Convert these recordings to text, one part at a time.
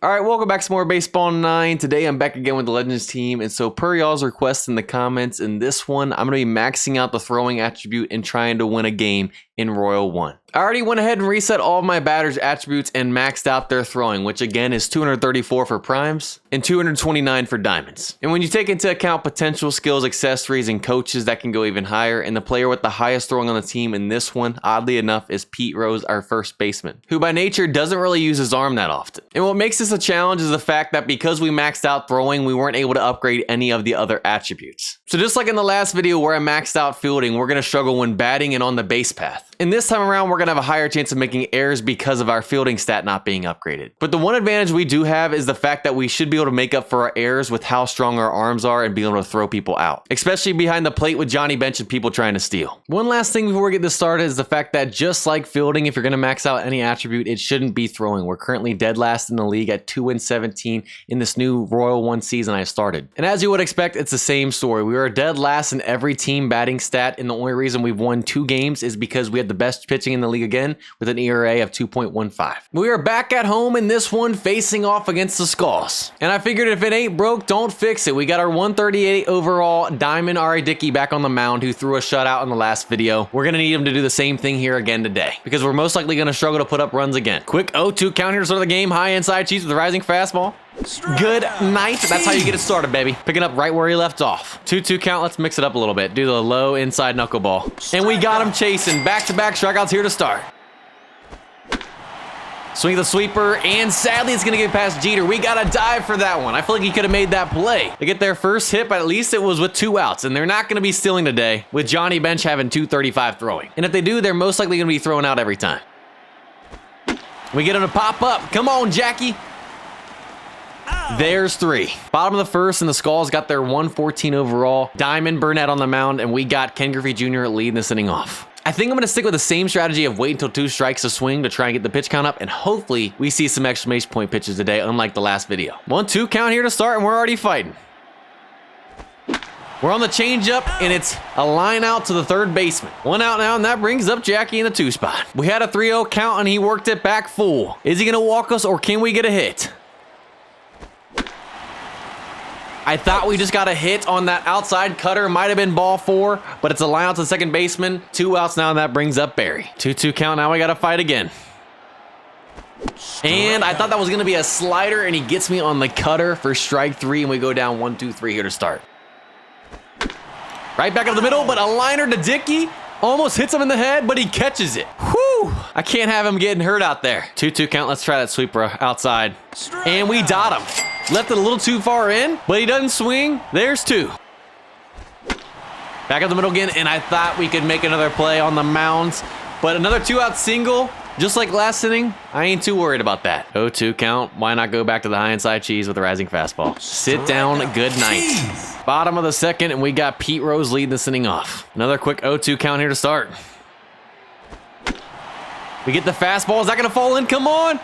All right, welcome back to more Baseball 9. Today I'm back again with the Legends team, and so per y'all's request in the comments, in this one, I'm going to be maxing out the throwing attribute and trying to win a game in Royal 1. I already went ahead and reset all of my batters' attributes and maxed out their throwing, which again is 234 for primes and 229 for diamonds. And when you take into account potential skills, accessories, and coaches, that can go even higher, and the player with the highest throwing on the team in this one, oddly enough, is Pete Rose, our first baseman, who by nature doesn't really use his arm that often. And what makes this a challenge is the fact that because we maxed out throwing, we weren't able to upgrade any of the other attributes. So just like in the last video where I maxed out fielding, we're going to struggle when batting and on the base path. And this time around, we're going to have a higher chance of making errors because of our fielding stat not being upgraded. But the one advantage we do have is the fact that we should be able to make up for our errors with how strong our arms are and being able to throw people out, especially behind the plate with Johnny Bench and people trying to steal. One last thing before we get this started is the fact that just like fielding, if you're going to max out any attribute, it shouldn't be throwing. We're currently dead last in the league at 2-17 in this new Royal 1 season I started. And as you would expect, it's the same story. We were dead last in every team batting stat, and the only reason we've won 2 games is because we had the best pitching in the league again with an ERA of 2.15. We are back at home in this one facing off against the Skulls. And I figured if it ain't broke, don't fix it. We got our 138 overall Diamond R.A. Dickey back on the mound who threw a shutout in the last video. We're going to need him to do the same thing here again today because we're most likely going to struggle to put up runs again. Quick 0-2 count here to start the game. High inside cheese with the rising fastball. Good night. That's how you get it started, baby. Picking up right where he left off. 2-2 count. Let's mix it up a little bit. Do the low inside knuckleball. And we got him chasing. Back-to-back strikeouts here to start. Swing the sweeper, and sadly it's going to get past Jeter. We got to dive for that one. I feel like he could have made that play. They get their first hit, but at least it was with 2 outs, and they're not going to be stealing today with Johnny Bench having 235 throwing. And if they do, they're most likely going to be thrown out every time. We get him to pop up. Come on, Jackie. There's 3. Bottom of the first, and the Skulls got their 114 overall. Diamond Burnett on the mound, and we got Ken Griffey Jr. leading this inning off. I think I'm going to stick with the same strategy of wait until 2 strikes to swing to try and get the pitch count up, and hopefully we see some exclamation point pitches today, unlike the last video. 1-2 count here to start, and we're already fighting. We're on the changeup, and it's a line out to the third baseman. 1 out now, and that brings up Jackie in the 2 spot. We had a 3-0 count, and he worked it back full. Is he going to walk us, or can we get a hit? I thought we just got a hit on that outside cutter. Might have been ball 4, but it's a line out to the second baseman. 2 outs now, and that brings up Barry. 2-2 count. Now we got to fight again. And I thought that was going to be a slider, and he gets me on the cutter for strike 3, and we go down 1-2-3 here to start. Right back up the middle, but a liner to Dickey. Almost hits him in the head, but he catches it. Whew! I can't have him getting hurt out there. 2-2 count. Let's try that sweeper outside. And we dot him. Left it a little too far in, but he doesn't swing. There's 2. Back up the middle again, and I thought we could make another play on the mounds, but another 2-out single, just like last inning. I ain't too worried about that. 0-2 count. Why not go back to the high inside cheese with the rising fastball? Sit down. Good night. Bottom of the second, and we got Pete Rose leading this inning off. Another quick 0-2 count here to start. We get the fastball. Is that going to fall in? Come on.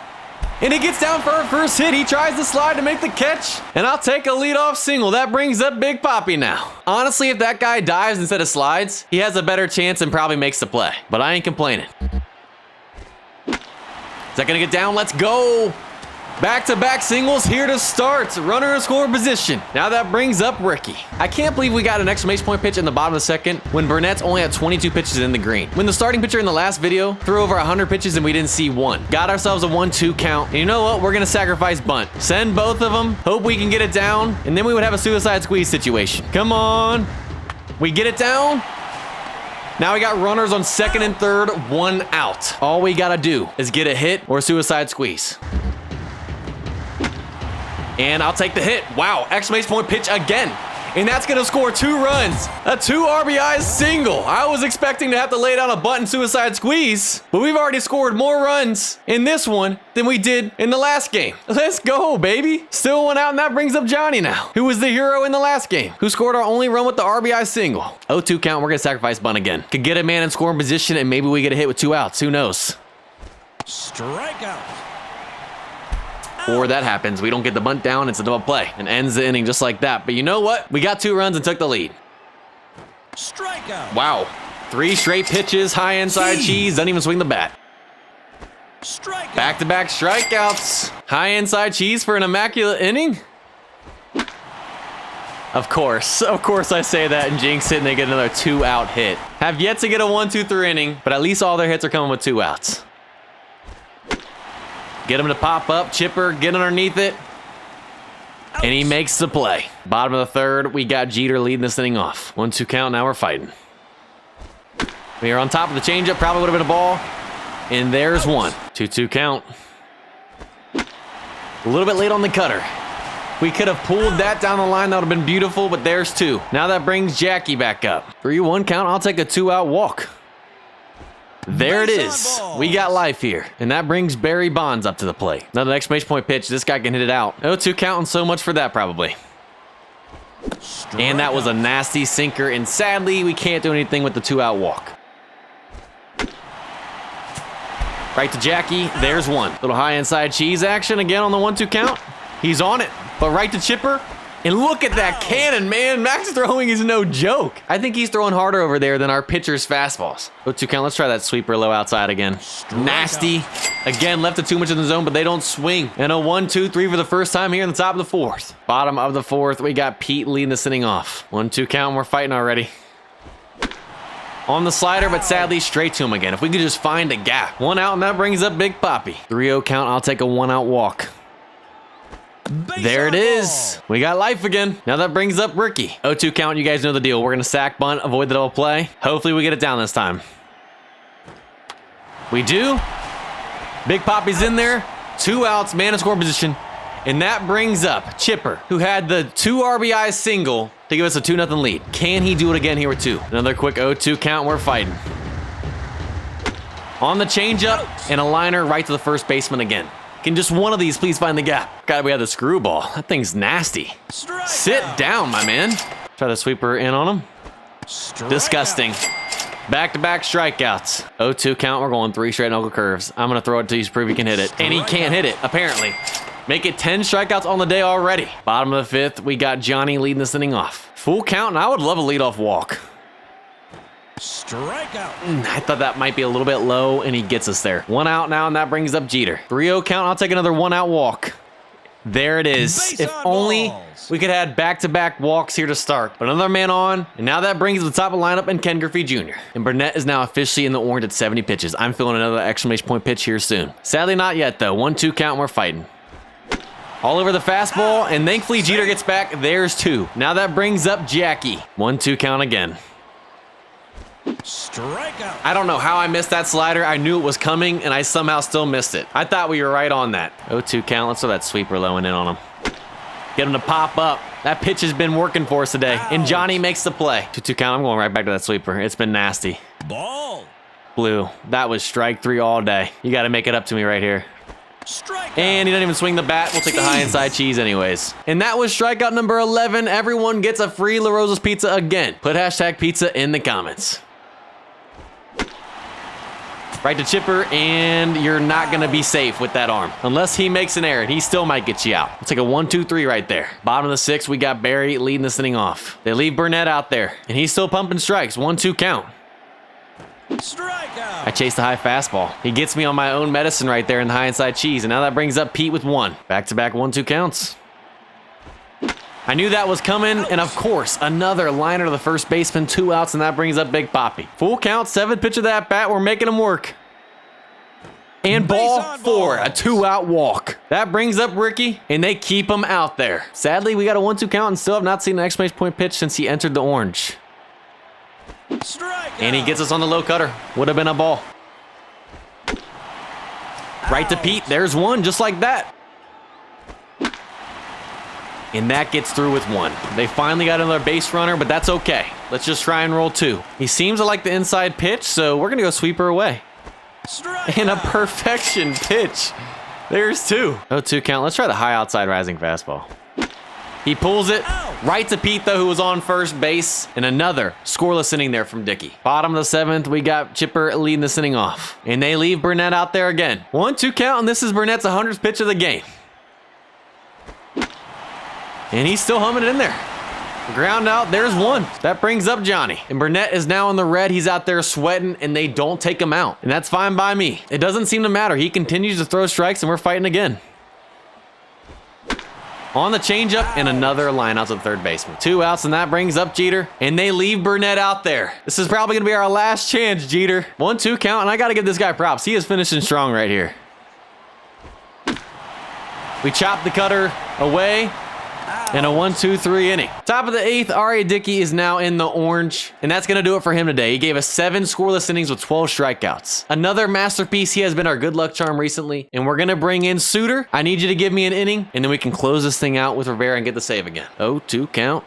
And he gets down for our first hit. He tries to slide to make the catch. And I'll take a leadoff single. That brings up Big Papi now. Honestly, if that guy dives instead of slides, he has a better chance and probably makes the play. But I ain't complaining. Is that going to get down? Let's go. Back-to-back singles here to start. Runner in score position. Now that brings up Ricky. I can't believe we got an exclamation point pitch in the bottom of the second when Burnett's only had 22 pitches in the green. When the starting pitcher in the last video threw over 100 pitches and we didn't see 1. Got ourselves a 1-2 count. And you know what? We're going to sacrifice bunt. Send both of them. Hope we can get it down. And then we would have a suicide squeeze situation. Come on. We get it down. Now we got runners on second and third. 1 out. All we got to do is get a hit or a suicide squeeze. And I'll take the hit. Wow, exclamation point pitch again. And that's going to score 2 runs. A 2 RBI single. I was expecting to have to lay down a bunt and suicide squeeze, but we've already scored more runs in this one than we did in the last game. Let's go, baby. Still 1 out, and that brings up Johnny now, who was the hero in the last game, who scored our only run with the RBI single. 0-2 count. We're going to sacrifice bunt again. Could get a man in scoring position, and maybe we get a hit with 2 outs. Who knows? Strikeout. Or that happens. We don't get the bunt down. It's a double play and ends the inning just like that. But you know what? We got 2 runs and took the lead. Strikeout. Wow. 3 straight pitches. High inside cheese. Doesn't even swing the bat. Strikeout. Back-to-back strikeouts. High inside cheese for an immaculate inning? Of course I say that and jinx it and they get another 2-out hit. Have yet to get a 1-2-3 inning, but at least all their hits are coming with 2 outs. Get him to pop up, Chipper, get underneath it. And he makes the play. Bottom of the third, we got Jeter leading this inning off. 1-2 count, now we're fighting. We are on top of the changeup, probably would have been a ball. And there's one. 2-2 count. A little bit late on the cutter. We could have pulled that down the line. That would have been beautiful, but there's 2. Now that brings Jackie back up. 3-1 count. I'll take a 2-out walk. There it is. We got life here. And that brings Barry Bonds up to the plate. Another exclamation point pitch. This guy can hit it out. 0-2 count, and so much for that probably. And that was a nasty sinker, and sadly, we can't do anything with the 2-out walk. Right to Jackie. There's one. Little high inside cheese action again on the 1-2 count. He's on it, but right to Chipper. And look at that cannon, man. Max throwing is no joke. I think he's throwing harder over there than our pitcher's fastballs. 0-2 count. Let's try that sweeper low outside again. Nasty. Again, left it too much in the zone, but they don't swing. And a 1-2-3 for the first time here in the top of the 4th. Bottom of the 4th, we got Pete leading this inning off. 1-2 count, and we're fighting already. On the slider, but sadly straight to him again. If we could just find a gap. 1 out, and that brings up Big Papi. 3-0 count. I'll take a 1-out walk. There it is. We got life again. Now that brings up Ricky. 0-2 count. You guys know the deal. We're going to sack bunt, avoid the double play. Hopefully we get it down this time. We do. Big Papi's in there. 2 outs, man in scoring position. And that brings up Chipper, who had the 2 RBI single to give us a 2-0 lead. Can he do it again here with 2? Another quick 0-2 count. We're fighting. On the changeup and a liner right to the first baseman again. Can just one of these please find the gap? God, we have the screwball. That thing's nasty. Sit down, my man. Try the sweeper in on him. Disgusting. Back-to-back strikeouts. 0-2 count. We're going 3 straight knuckle curves. I'm going to throw it to you to prove he can hit it. And he can't hit it, apparently. Make it 10 strikeouts on the day already. Bottom of the 5th, we got Johnny leading this inning off. Full count, and I would love a leadoff walk. Strikeout. I thought that might be a little bit low, and he gets us there. 1 out now, and that brings up Jeter. 3-0 count. I'll take another 1-out walk. There it is. If only we could have had back-to-back walks here to start. But another man on, and now that brings the top of the lineup and Ken Griffey Jr. And Burnett is now officially in the orange at 70 pitches. I'm feeling another exclamation point pitch here soon. Sadly, not yet, though. 1-2 count, and we're fighting. All over the fastball, and thankfully Jeter gets back. There's 2. Now that brings up Jackie. 1-2 count again. Strikeout. I don't know how I missed that slider. I knew it was coming, and I somehow still missed it. I thought we were right on that. 0-2 count. Let's throw that sweeper low and in on him. Get him to pop up. That pitch has been working for us today, and Johnny makes the play. 2-2 count. I'm going right back to that sweeper. It's been nasty. Ball. Blue. That was strike 3 all day. You got to make it up to me right here. Strikeout. And he doesn't even swing the bat. We'll take the high inside cheese anyways. And that was strikeout number 11. Everyone gets a free La Rosa's pizza again. Put hashtag pizza in the comments. Right to Chipper, and you're not going to be safe with that arm. Unless he makes an error, he still might get you out. Let's take a 1-2-3 right there. Bottom of the 6th, we got Barry leading this inning off. They leave Burnett out there, and he's still pumping strikes. 1-2 count. Strikeout. I chased the high fastball. He gets me on my own medicine right there in the high inside cheese, and now that brings up Pete with 1. Back-to-back 1-2 counts. I knew that was coming, and of course, another liner to the first baseman, 2 outs, and that brings up Big Papi. Full count, 7th pitch of that bat. We're making him work. And ball 4, a 2-out walk. That brings up Ricky, and they keep him out there. Sadly, we got a 1-2 count and still have not seen an exclamation point pitch since he entered the orange. And he gets us on the low cutter. Would have been a ball. Right to Pete. There's 1, just like that. And that gets through with 1. They finally got another base runner, but that's okay. Let's just try and roll 2. He seems to like the inside pitch, so we're going to go sweeper away. And a perfection pitch. There's 2. 0-2 count. Let's try the high outside rising fastball. He pulls it right to Pete, though, who was on first base. And another scoreless inning there from Dickey. Bottom of the 7th, we got Chipper leading this inning off. And they leave Burnett out there again. 1-2 count, and this is Burnett's 100th pitch of the game. And he's still humming it in there. Ground out, there's 1. That brings up Johnny. And Burnett is now in the red. He's out there sweating, and they don't take him out. And that's fine by me. It doesn't seem to matter. He continues to throw strikes, and we're fighting again. On the changeup and another line out to the third baseman. 2 outs, and that brings up Jeter. And they leave Burnett out there. This is probably going to be our last chance, Jeter. 1-2 count, and I got to give this guy props. He is finishing strong right here. We chop the cutter away. And a 1-2-3 inning. Top of the 8th, R.A. Dickey is now in the orange. And that's going to do it for him today. He gave us 7 scoreless innings with 12 strikeouts. Another masterpiece. He has been our good luck charm recently. And we're going to bring in Suter. I need you to give me an inning. And then we can close this thing out with Rivera and get the save again. 0-2 count.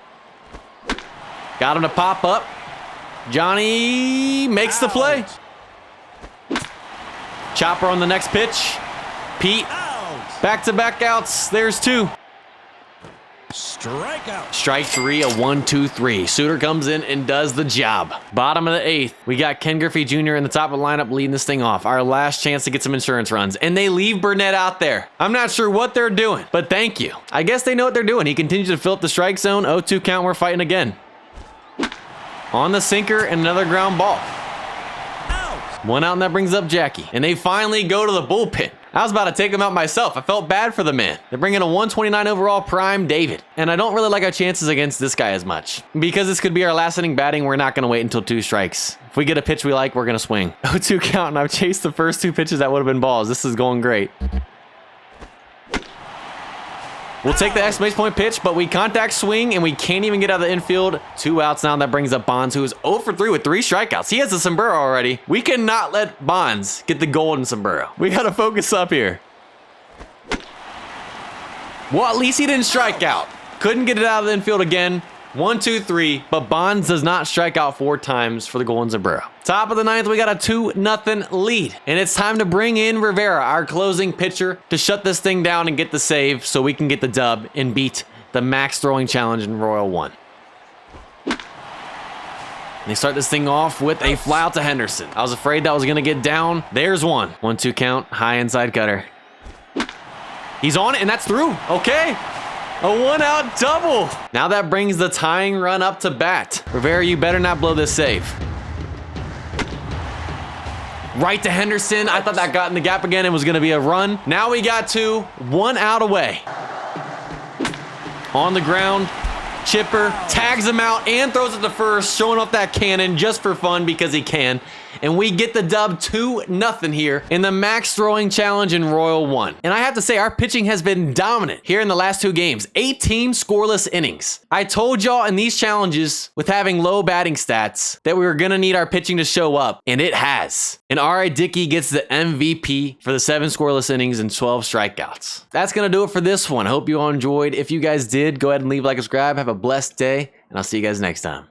Got him to pop up. Johnny makes the play. Chopper on the next pitch. Pete. Back-to-back outs. There's 2. Strikeout. Strike 3, a 1-2-3. Suter comes in and does the job. Bottom of the 8th, we got Ken Griffey Jr. in the top of the lineup leading this thing off. Our last chance to get some insurance runs. And they leave Burnett out there. I'm not sure what they're doing, but thank you. I guess they know what they're doing. He continues to fill up the strike zone. 0-2 count, we're fighting again. On the sinker and another ground ball. Out. 1 out, and that brings up Jackie. And they finally go to the bullpen. I was about to take him out myself. I felt bad for the man. They're bringing a 129 overall prime David. And I don't really like our chances against this guy as much. Because this could be our last inning batting, we're not going to wait until 2 strikes. If we get a pitch we like, we're going to swing. 0-2 count, and I've chased the first 2 pitches that would have been balls. This is going great. We'll take the exclamation point pitch, but we contact swing, and we can't even get out of the infield. 2 outs now, and that brings up Bonds, who is 0 for 3 with 3 strikeouts. He has a sombrero already. We cannot let Bonds get the golden sombrero. We got to focus up here. Well, at least he didn't strike out. Couldn't get it out of the infield again. 1-2-3, but Bonds does not strike out 4 times for the golden sombrero. Top of the 9th, we got a 2-0 lead. And it's time to bring in Rivera, our closing pitcher, to shut this thing down and get the save so we can get the dub and beat the max throwing challenge in Royal 1. And they start this thing off with a fly out to Henderson. I was afraid that was going to get down. There's 1. 1-2 count, high inside cutter. He's on it, and that's through. Okay. A 1-out double. Now that brings the tying run up to bat. Rivera, you better not blow this save. Right to Henderson. I thought that got in the gap again and was going to be a run. Now we got 2, 1 out away. On the ground, Chipper tags him out and throws it to first, showing off that cannon just for fun because he can. And we get the dub 2-0 here in the max throwing challenge in Royal 1. And I have to say, our pitching has been dominant here in the last 2 games. 18 scoreless innings. I told y'all in these challenges with having low batting stats that we were going to need our pitching to show up, and it has. And R.A. Dickey gets the MVP for the 7 scoreless innings and 12 strikeouts. That's going to do it for this one. I hope you all enjoyed. If you guys did, go ahead and leave a like and subscribe. Have a blessed day, and I'll see you guys next time.